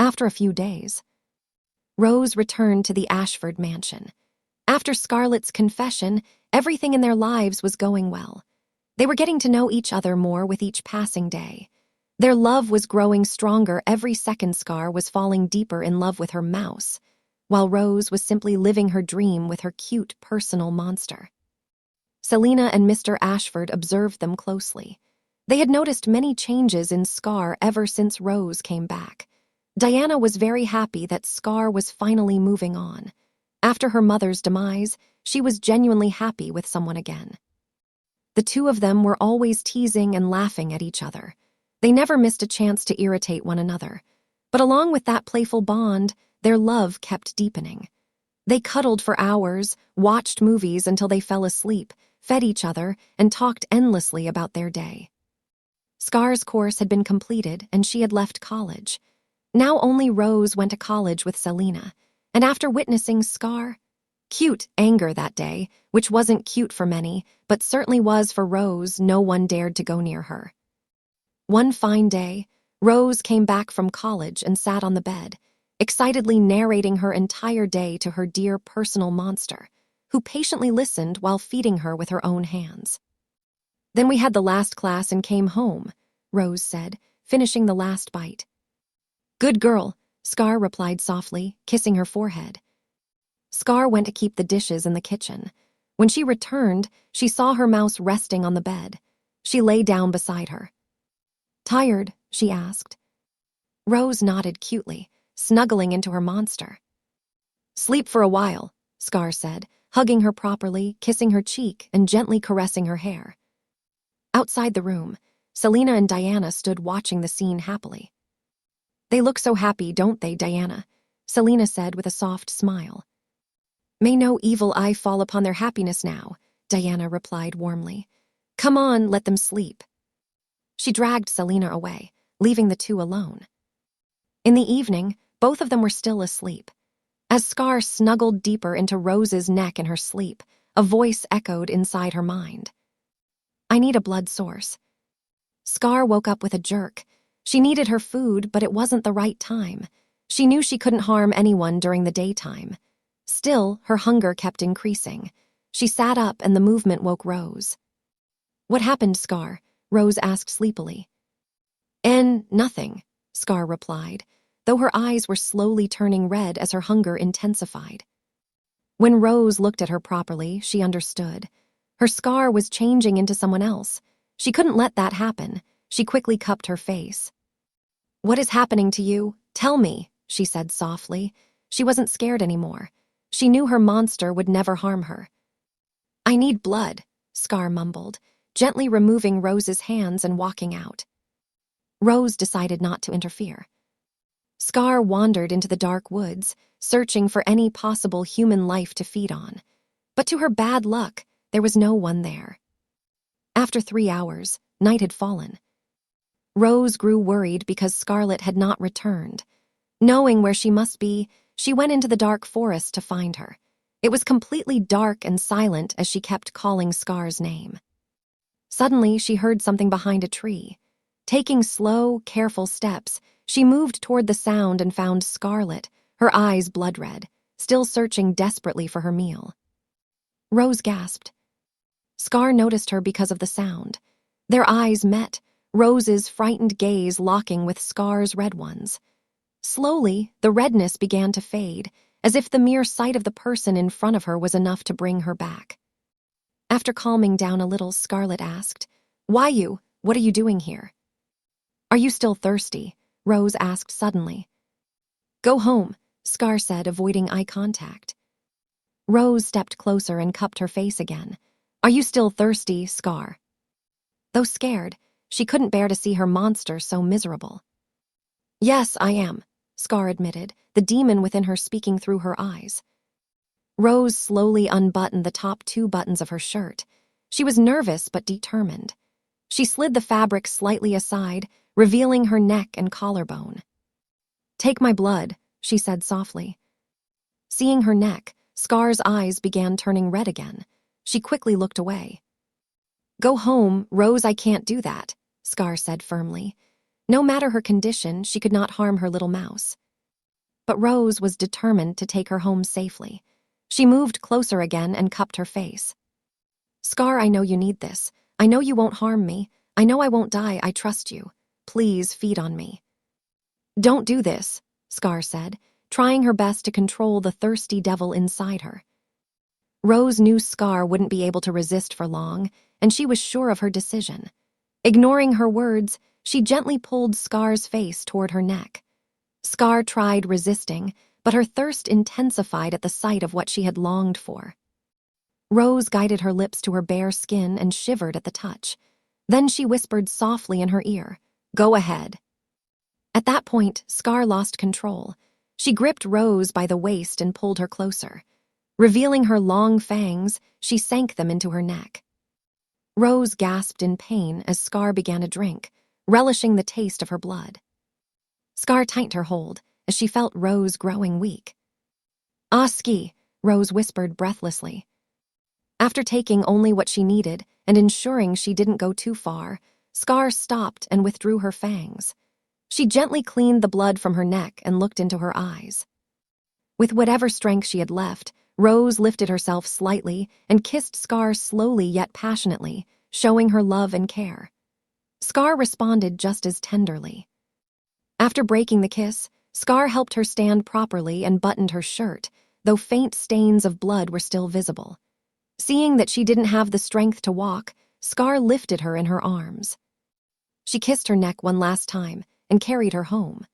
After a few days, Rose returned to the Ashford mansion. After Scarlett's confession, everything in their lives was going well. They were getting to know each other more with each passing day. Their love was growing stronger every second. Scar was falling deeper in love with her mouse, while Rose was simply living her dream with her cute personal monster. Selena and Mr. Ashford observed them closely. They had noticed many changes in Scar ever since Rose came back. Diana was very happy that Scar was finally moving on. After her mother's demise, she was genuinely happy with someone again. The two of them were always teasing and laughing at each other. They never missed a chance to irritate one another. But along with that playful bond, their love kept deepening. They cuddled for hours, watched movies until they fell asleep, fed each other, and talked endlessly about their day. Scar's course had been completed, and she had left college. Now only Rose went to college with Selena, and after witnessing Scar, cute anger that day, which wasn't cute for many, but certainly was for Rose, no one dared to go near her. One fine day, Rose came back from college and sat on the bed, excitedly narrating her entire day to her dear personal monster, who patiently listened while feeding her with her own hands. "Then we had the last class and came home," Rose said, finishing the last bite. "Good girl," Scar replied softly, kissing her forehead. Scar went to keep the dishes in the kitchen. When she returned, she saw her mouse resting on the bed. She lay down beside her. "Tired?" she asked. Rose nodded cutely, snuggling into her monster. "Sleep for a while," Scar said, hugging her properly, kissing her cheek, and gently caressing her hair. Outside the room, Selena and Diana stood watching the scene happily. "They look so happy, don't they, Diana?" Selena said with a soft smile. "May no evil eye fall upon their happiness now," Diana replied warmly. "Come on, let them sleep." She dragged Selena away, leaving the two alone. In the evening, both of them were still asleep. As Scar snuggled deeper into Rose's neck in her sleep, a voice echoed inside her mind. "I need a blood source." Scar woke up with a jerk. She needed her food, but it wasn't the right time. She knew she couldn't harm anyone during the daytime. Still, her hunger kept increasing. She sat up and the movement woke Rose. "What happened, Scar?" Rose asked sleepily. Nothing," Scar replied, though her eyes were slowly turning red as her hunger intensified. When Rose looked at her properly, she understood. Her Scar was changing into someone else. She couldn't let that happen. She quickly cupped her face. "What is happening to you? Tell me," she said softly. She wasn't scared anymore. She knew her monster would never harm her. "I need blood," Scar mumbled, gently removing Rose's hands and walking out. Rose decided not to interfere. Scar wandered into the dark woods, searching for any possible human life to feed on. But to her bad luck, there was no one there. After 3 hours, night had fallen. Rose grew worried because Scarlett had not returned. Knowing where she must be, she went into the dark forest to find her. It was completely dark and silent as she kept calling Scar's name. Suddenly, she heard something behind a tree. Taking slow, careful steps, she moved toward the sound and found Scarlett, her eyes blood-red, still searching desperately for her meal. Rose gasped. Scar noticed her because of the sound. Their eyes met, Rose's frightened gaze locking with Scar's red ones. Slowly, the redness began to fade, as if the mere sight of the person in front of her was enough to bring her back. After calming down a little, Scarlett asked, "Why you? What are you doing here?" "Are you still thirsty?" Rose asked suddenly. "Go home," Scar said, avoiding eye contact. Rose stepped closer and cupped her face again. "Are you still thirsty, Scar?" Though scared, she couldn't bear to see her monster so miserable. "Yes, I am," Scar admitted, the demon within her speaking through her eyes. Rose slowly unbuttoned the top 2 buttons of her shirt. She was nervous but determined. She slid the fabric slightly aside, revealing her neck and collarbone. "Take my blood," she said softly. Seeing her neck, Scar's eyes began turning red again. She quickly looked away. "Go home, Rose, I can't do that," Scar said firmly. No matter her condition, she could not harm her little mouse. but Rose was determined to take her home safely. She moved closer again and cupped her face. Scar, I know you need this. I know you won't harm me. I know I won't die. I trust you. Please feed on me. Don't do this, Scar said, trying her best to control the thirsty devil inside her. Rose knew Scar wouldn't be able to resist for long, and she was sure of her decision. Ignoring her words, she gently pulled Scar's face toward her neck. Scar tried resisting, but her thirst intensified at the sight of what she had longed for. Rose guided her lips to her bare skin and shivered at the touch. Then she whispered softly in her ear, "Go ahead." At that point, Scar lost control. She gripped Rose by the waist and pulled her closer. Revealing her long fangs, she sank them into her neck. Rose gasped in pain as Scar began to drink, relishing the taste of her blood. Scar tightened her hold as she felt Rose growing weak. "Ski," Rose whispered breathlessly. After taking only what she needed and ensuring she didn't go too far, Scar stopped and withdrew her fangs. She gently cleaned the blood from her neck and looked into her eyes. With whatever strength she had left, Rose lifted herself slightly and kissed Scar slowly yet passionately, showing her love and care. Scar responded just as tenderly. After breaking the kiss, Scar helped her stand properly and buttoned her shirt, though faint stains of blood were still visible. Seeing that she didn't have the strength to walk, Scar lifted her in her arms. She kissed her neck one last time and carried her home.